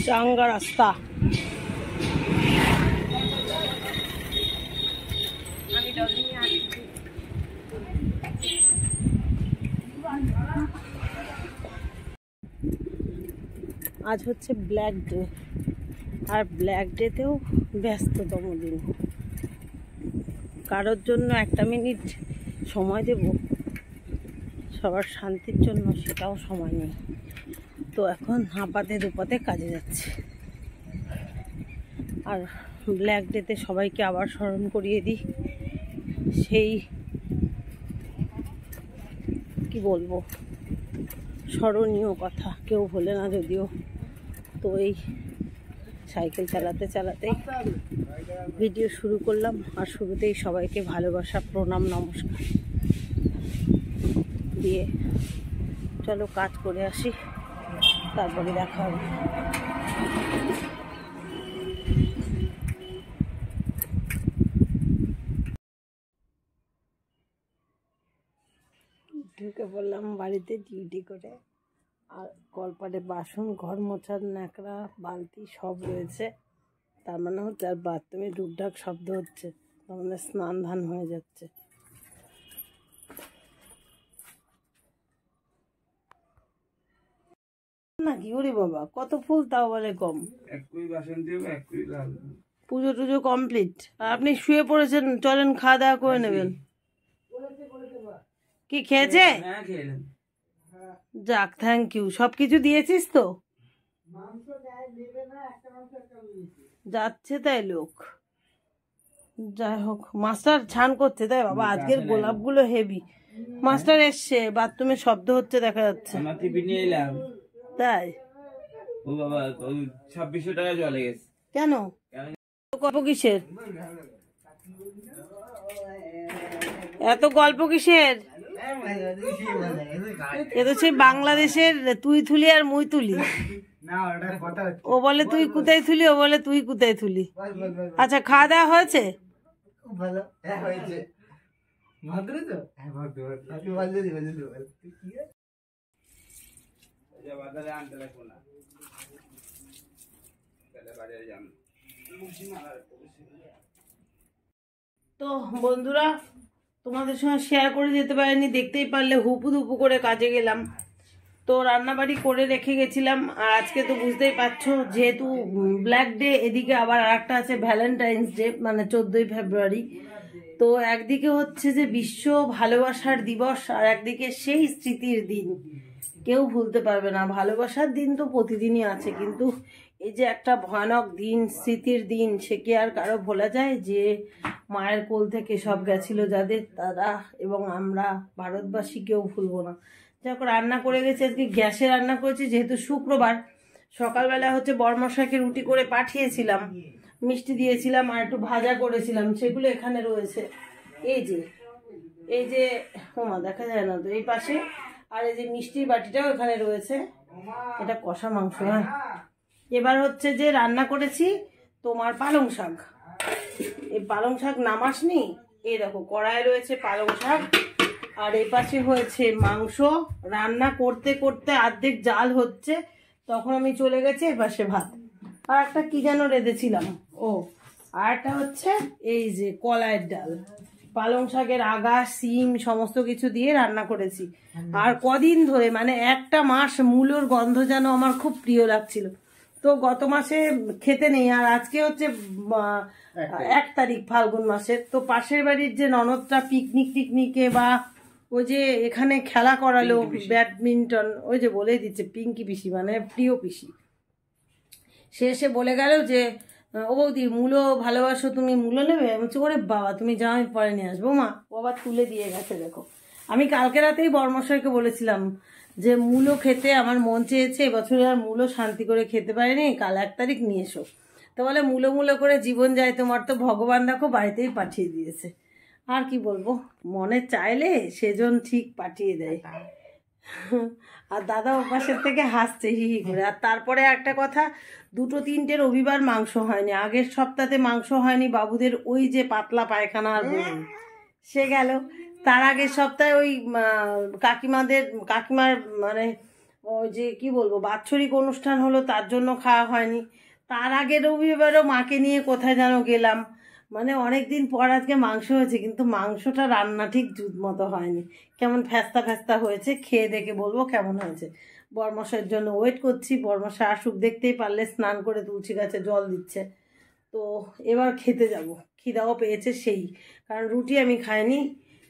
চাঙ্গা রাস্তা। আজ হচ্ছে ব্ল্যাক ডে, আর ব্ল্যাক ডেতেও ব্যস্ততম দিন। কারোর জন্য একটা মিনিট সময় দেব সবার শান্তির জন্য, সেটাও সময় নেই। তো এখন হাঁপাতে দুপাতে কাজে যাচ্ছে। আর ব্ল্যাক ডেতে সবাইকে আবার স্মরণ করিয়ে দিই সেই কি বলবো স্মরণীয় কথা, কেউ ভোলে না যদিও। তো এই সাইকেল চালাতে চালাতেই ভিডিও শুরু করলাম। আর শুরুতেই সবাইকে ভালোবাসা, প্রণাম, নমস্কার দিয়ে চলো কাজ করে আসি, তারপরে দেখা হবে। ঢুকে পড়লাম বাড়িতে ডিউটি করে। আর কলপারে বাসন, ঘর মোছার ন্যাকড়া, বালতি সব রয়েছে। তার মানে হচ্ছে আর বাথরুমে ঢুকঢাক শব্দ হচ্ছে, তার মানে স্নান ধান হয়ে যাচ্ছে। নাকি ওরে বাবা, কত ফুল তাও বলে কম। পুজো টুজো কমপ্লিট, আপনি শুয়ে পড়েছেন। চলেন খাওয়া দাওয়া করে নেবেন। কি খেয়েছে? যাক, থ্যাংক ইউ। সবকিছু দিয়েছিস তো? যাচ্ছে তাই লোক। যাই হোক, মাস্টার ছান করছে তাই বাবা। আজকের গোলাপগুলো হেভি। মাস্টার এসছে, বাথরুমে শব্দ হচ্ছে দেখা যাচ্ছে। তাই? ও বাবা, 2600 টাকা চলে গেছে। কেন? গল্প কিসের? এত গল্প কিসের? এ তো সেই বাংলাদেশের তুই থুলি আর মুই তুলি। ও বলে তুই কোথায় থুলি, ও বলে তুই কোথায় থুলি। আচ্ছা, খাওয়া দাওয়া হয়েছে? তো বন্ধুরা, তোমাদের সঙ্গে শেয়ার করে যেতে পারিনি, দেখতেই পারলে হুপু দুপু করে কাজে গেলাম। তো রান্নাবাড়ি করে রেখে গেছিলাম। আর আজকে তো বুঝতেই পারছো, যেহেতু ব্ল্যাক ডে, এদিকে আবার আরেকটা আছে ভ্যালেন্টাইন্স ডে, মানে 14ই ফেব্রুয়ারি। তো একদিকে হচ্ছে যে বিশ্ব ভালোবাসার দিবস, আর একদিকে সেই স্মৃতির দিন। কেউ ভুলতে পারবে না। ভালোবাসার দিন তো প্রতিদিনই আছে, কিন্তু এই যে একটা ভয়ানক দিন, স্মৃতির দিন, সে কি আর কারো ভোলা যায়? যে মায়ের কোল থেকে সব গেছিল যাদের, তারা এবং আমরা ভারতবাসী কেউ ভুলবো না। যাক, রান্না করে গেছি আজকে গ্যাসে রান্না করেছি, যেহেতু শুক্রবার। সকালবেলা হচ্ছে বরমশাইকে রুটি করে পাঠিয়েছিলাম, মিষ্টি দিয়েছিলাম, আর একটু ভাজা করেছিলাম, সেগুলো এখানে রয়েছে। এই যে হোমা দেখা যায় না তো, এই পাশে। আর এই যে মিষ্টির বাটিটাও এখানে রয়েছে। এটা কষা মাংস। হ্যাঁ, এবার হচ্ছে যে রান্না করেছি তোমার পালং শাক। এই পালং শাক নামাসনি, এই দেখো কড়াই রয়েছে পালং শাক। আর এই পাশে হয়েছে মাংস। রান্না করতে করতে অর্ধেক জাল হচ্ছে, তখন আমি চলে গেছি এ পাশে ভাত। আর একটা কি যেন রেঁধেছিলাম, ও আর একটা হচ্ছে এই যে কলাইয়ের ডাল। পালং শাকের আগা, সিম সমস্ত কিছু দিয়ে রান্না করেছি। আর কদিন ধরে, মানে একটা মাস মূলোর গন্ধ যেন আমার খুব প্রিয় লাগছিল। তো গত মাসে খেতে নেই, আর আজকে হচ্ছে 1 তারিখ ফাল্গুন মাসের। তো পাশের বাড়ির যে ননদটা পিকনিকে বা ওই যে এখানে খেলা করালো ব্যাডমিন্টন, ওই যে বলেই দিচ্ছে পিঙ্কি পিসি, মানে প্রিয় পিসি, সে এসে বলে গেল যে ও বৌদি মূলো ভালোবাসো, তুমি মূলো নেবে? আমি বলছি ওরে বাবা, তুমি যাও, আমি পরে নিয়ে আসবো। মা, ও আবার তুলে দিয়ে গেছে। দেখো, আমি কালকে রাতেই বর্মশাইকে বলেছিলাম যে মূলো খেতে আমার মন চেয়েছে, এবছরে আর মূলো শান্তি করে খেতে পারিনি, কাল 1 তারিখ নিয়ে এসো। তো বলে মূলো করে জীবন যায় তোমার, তো ভগবান দেখো বাড়িতেই পাঠিয়ে দিয়েছে। আর কি বলবো, মনে চাইলে সেজন ঠিক পাঠিয়ে দেয়। আর দাদা ওপাশের থেকে হাসছে হি হি করে। আর তারপরে একটা কথা, 2-3টে রবিবার মাংস হয়নি। আগের সপ্তাহে মাংস হয়নি বাবুদের, ওই যে পাতলা পায়খানা আর বমি, সে গেল। তার আগের সপ্তাহে ওই কাকিমার মানে ওই যে কি বলবো, বাৎসরিক অনুষ্ঠান হলো তার জন্য খাওয়া হয়নি। তার আগে রবিবারও মাকে নিয়ে কোথায় যেন গেলাম, মানে অনেক দিন পর আজকে মাংস হয়েছে, কিন্তু মাংসটা রান্না ঠিক জুত মতো হয়নি, কেমন ফ্যাস্তা ফ্যাস্তা হয়েছে। খেয়ে দেখে বলবো কেমন হয়েছে। বরমশাইয়ের জন্য ওয়েট করছি, বরমশাই আসুক, দেখতেই পারলে স্নান করে তুলসী গাছে জল দিচ্ছে। তো এবার খেতে যাব, খিদাও পেয়েছে সেই, কারণ রুটি আমি খাইনি,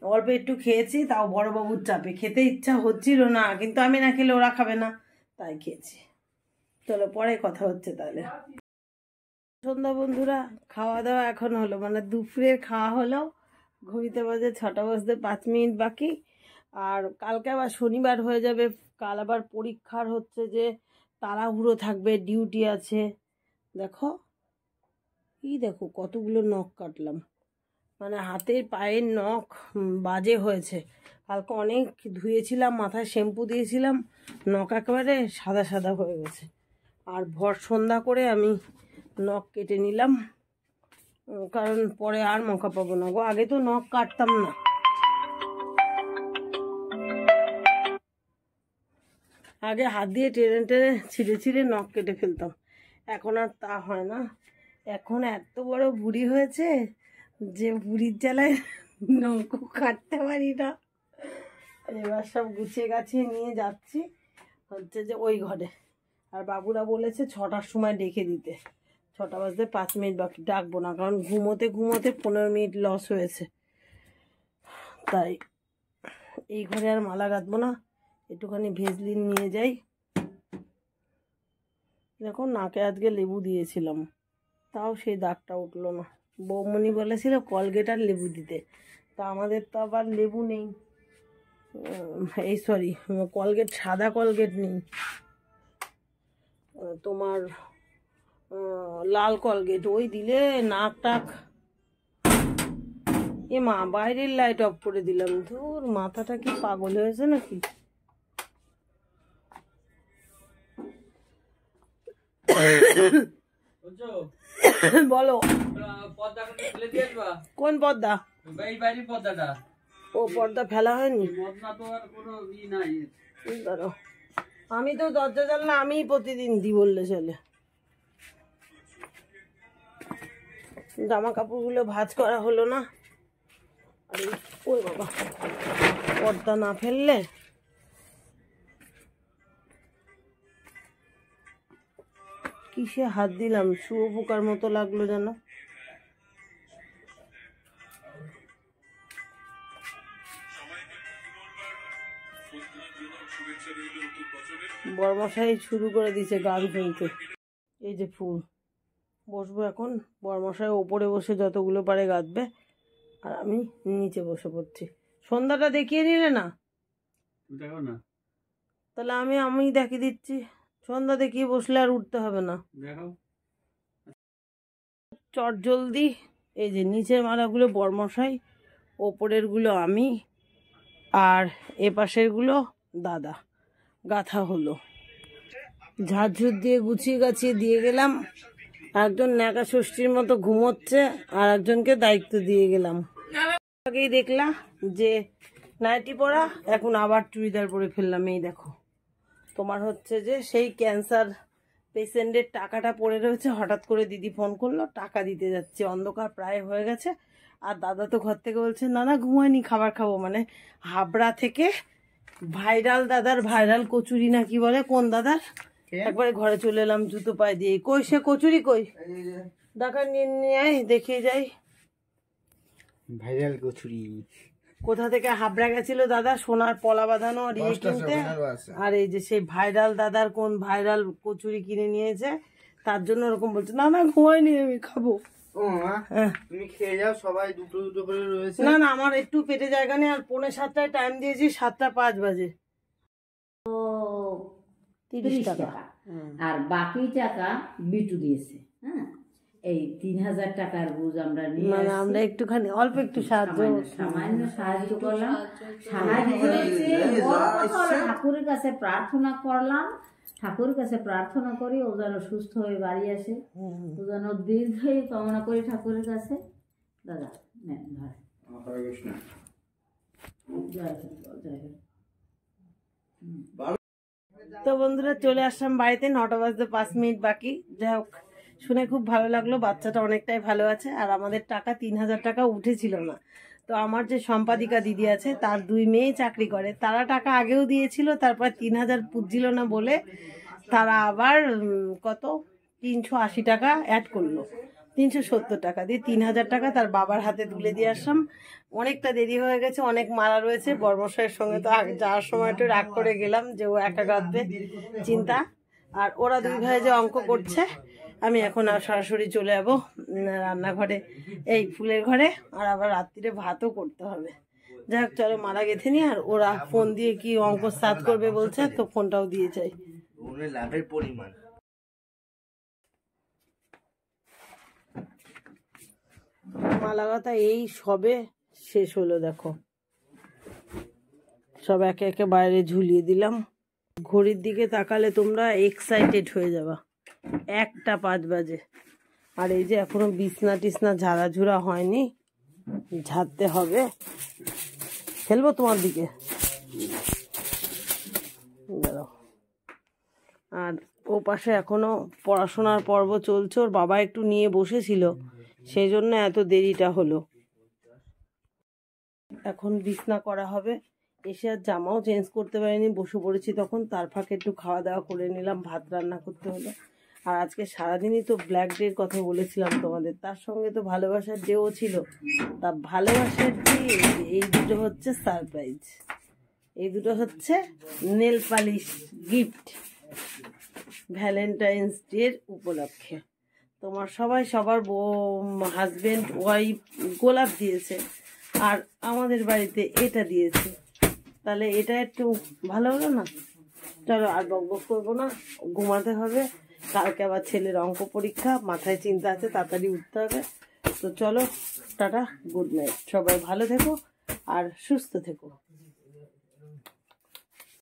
অল্প একটু খেয়েছি, তাও বড়বাবুর চাপে খেতে ইচ্ছা হচ্ছিল না, কিন্তু আমি না খেলে ওরা খাবে না, তাই খেয়েছি। চলো পরে কথা হচ্ছে তাহলে। সন্ধ্যা বন্ধুরা, খাওয়া দাওয়া এখন হলো, মানে দুপুরের খাওয়া হলো, ঘড়িতে বাজে 6টা বাজতে 5 মিনিট বাকি। আর কালকে আবার শনিবার হয়ে যাবে, কাল আবার পরীক্ষার হচ্ছে যে তাড়াহুড়ো থাকবে, ডিউটি আছে। দেখো দেখো কতগুলো নখ কাটলাম, মানে হাতের পায়ের নখ বাজে হয়েছে। কালকে অনেক ধুয়েছিলাম, মাথায় শ্যাম্পু দিয়েছিলাম, নখ একেবারে সাদা সাদা হয়ে গেছে। আর ভর সন্ধ্যা করে আমি নখ কেটে নিলাম, কারণ পরে আর মৌকা পাবো না গো। আগে তো নখ কাটতাম না, আগে হাত দিয়ে টেনে টেনে ছিঁড়ে ছিঁড়ে নখ কেটে ফেলতাম, এখন আর তা হয় না। এখন এত বড় বুড়ি হয়েছে যে বুড়ির জ্বালায় নখও কাটতে পারি না। এবার সব গুছিয়ে গাছিয়ে নিয়ে যাচ্ছি হচ্ছে যে ওই ঘরে। আর বাবুরা বলেছে 6টার সময় ডেকে দিতে, 6টা বাজতে 5 মিনিট বাকি। ডাকবো না, কারণ ঘুমোতে ঘুমোতে 15 মিনিট লস হয়েছে, তাই এই ঘরে আর মালা গাঁথবো না। একটুখানি ভেজলিন নিয়ে যাই। দেখো নাকে আজকে লেবু দিয়েছিলাম, তাও সেই দাগটা উঠলো না। বৌমনি বলেছিল কলগেট আর লেবু দিতে, তা আমাদের তো আবার লেবু নেই, এই সরি কলগেট, সাদা কলগেট নেই, তোমার লাল কলগেট, ওই দিলে নাক টাক। এ মা, বাইরের লাইট অফ করে দিলাম, ধুর মাথাটা কি পাগল হয়েছে নাকি। বলো কোন পর্দা? ও পর্দা ফেলা হয়নি, আমি তো দরজা জানলা আমিই প্রতিদিন দিই বললে চলে। জামা কাপড়গুলো ভাঁজ করা হলো না, আর ওই বাবা পর্দা না ফেললে। কিসে হাত দিলাম, শুয়োপোকার মতো লাগলো যেন। বরমশাই শুরু করে দিয়েছে গান শুনতে। এই যে ফুল, বসবো এখন, বরমশাই ওপরে বসে যতগুলো পারে গাঁথবে, আর আমি নিচে বসে পড়ছি। সন্ধ্যাটা দেখিয়ে নিলে না, তাহলে আমি দেখিয়ে দিচ্ছি। সন্ধ্যা দেখিয়ে বসলে আর উঠতে হবে না। চট জলদি এই যে নিচের মালাগুলো বরমশাই, ওপরেরগুলো আমি, আর এ পাশেরগুলো দাদা গাঁথা হলো। ঝাড়ঝুড় দিয়ে গুছিয়ে গাছিয়ে দিয়ে গেলাম। একজন ন্যাকা ষষ্ঠীর মতো ঘুমোচ্ছে, আর একজনকে দায়িত্ব দিয়ে গেলাম। আগেই দেখলাম যে নাইটি পরা, এখন আবার চুড়িদার পরে ফেললাম। এই দেখো, তোমার হচ্ছে যে সেই ক্যান্সার পেশেন্টের টাকাটা পড়ে রয়েছে, হঠাৎ করে দিদি ফোন করলো, টাকা দিতে যাচ্ছে, অন্ধকার প্রায় হয়ে গেছে। আর দাদা তো ঘর থেকে বলছে না না ঘুমায়নি, খাবার খাবো, মানে হাবড়া থেকে ভাইরাল দাদার ভাইরাল কচুরি না কি বলে, কোন দাদার, একবারে ঘরে চলে এলাম জুতো পায়ে দিয়ে। কই সে কচুরি কই, দেখা নিয়ে আয়, দেখিয়ে যাই। ভাইরাল কচুরি কোথা থেকে হাবড়া গেছিল দাদা সোনার পলা বাঁধানো আর ইয়ে কিনতে, আর এই যে সেই ভাইরাল দাদার কোন ভাইরাল কচুরি কিনে নিয়েছে, তার জন্য ওরকম বলছে। না না ঘুমাইনি, আমি খাবো। তুমি খেয়ে যাও, সবাই দুটো দুটো করে রয়েছে। না না আমার একটু পেটে জায়গা নেই, আর 4:45 টাইম দিয়েছি, 7:05 বাজে। 30 টাকা, আর বাকি টাকা বিটু দিয়েছে। হ্যাঁ, এই 3000 টাকার বুঝ আমরা নিয়ে মানে আমরা একটুখানি অল্প একটু সামান্য সাহায্য করলাম। ঠাকুরের কাছে প্রার্থনা করলাম, ঠাকুরের কাছে প্রার্থনা করি ও যেন সুস্থ হয়ে বাড়ি আসে, ও যেন দীর্ঘায়ু কামনা করি ঠাকুরের কাছে। দাদা নেন ধরে, জয় জয়। তো বন্ধুরা চলে আসলাম বাড়িতে, 9টা বাজতে 5 মিনিট বাকি। যাই হোক, শুনে খুব ভালো লাগলো, বাচ্চাটা অনেকটাই ভালো আছে। আর আমাদের টাকা 3000 টাকা উঠেছিল না। তো আমার যে সম্পাদিকা দিদি আছে তার 2 মেয়ে চাকরি করে, তারা টাকা আগেও দিয়েছিল, তারপর 3000 পুজছিল না বলে তারা আবার কত 380 টাকা অ্যাড করলো, 370 টাকা দিয়ে 3000 টাকা তার বাবার হাতে তুলে দিয়ে আসলাম। অনেকটা দেরি হয়ে গেছে, অনেক মারা রয়েছে। বর্মশাইয়ের সঙ্গে তো যাওয়ার সময় একটু রাগ করে গেলাম যে ও একা কাঁদবে, চিন্তা। আর ওরা 2 ভাই যে অঙ্ক করছে, আমি এখন আর সরাসরি চলে যাবো রান্নাঘরে, এই ফুলের ঘরে। আর আবার রাত্রিরে ভাতও করতে হবে। যাই হোক চলো মালা গেঁথে নি। আর ওরা ফোন দিয়ে কি অঙ্ক স্টার্ট করবে বলছে, তো ফোনটাও দিয়ে যাই। লাভের পরিমাণ মালা গাঁথা এই সবে শেষ হলো, দেখো সব একে একে বাইরে ঝুলিয়ে দিলাম। ঘড়ির দিকে তাকালে তোমরা এক্সাইটেড হয়ে যাবা, 1টা 5 বাজে। আর এই যে এখনো বিছনা টিছনা ঝাড়াঝুড়া হয়নি, ঝাড়তে হবে। খেলবো তোমার দিকে, দাঁড়াও। আর ও পাশে এখনো পড়াশোনার পর্ব চলছে, ওর বাবা একটু নিয়ে বসেছিল, সেই জন্য এত দেরিটা হলো। এখন বিছনা করা হবে। এসে আর জামাও চেঞ্জ করতে পারিনি, বসে পড়েছি তখন। তার ফাঁকে একটু খাওয়া দাওয়া করে নিলাম, ভাত রান্না করতে হলো। আর আজকে সারাদিনই তো ব্ল্যাক ডের কথা বলেছিলাম তোমাদের, তার সঙ্গে তো ভালোবাসার ডেও ছিল। তা ভালোবাসার ডে এই দুটো হচ্ছে সারপ্রাইজ, এই দুটো হচ্ছে নেল পালিশ গিফট ভ্যালেন্টাইন্স ডের উপলক্ষে। তোমার সবাই সবার হাজবেন্ড ওয়াইফ গোলাপ দিয়েছে, আর আমাদের বাড়িতে এটা দিয়েছে, তাহলে এটা একটু ভালো হলো না? চলো আর বকবক করবো না, ঘুমাতে হবে। কালকে আবার ছেলের অঙ্ক পরীক্ষা, মাথায় চিন্তা আছে, তাড়াতাড়ি উঠতে হবে। তো চলো টাটা, গুড নাইট, সবাই ভালো থেকো আর সুস্থ থেকো।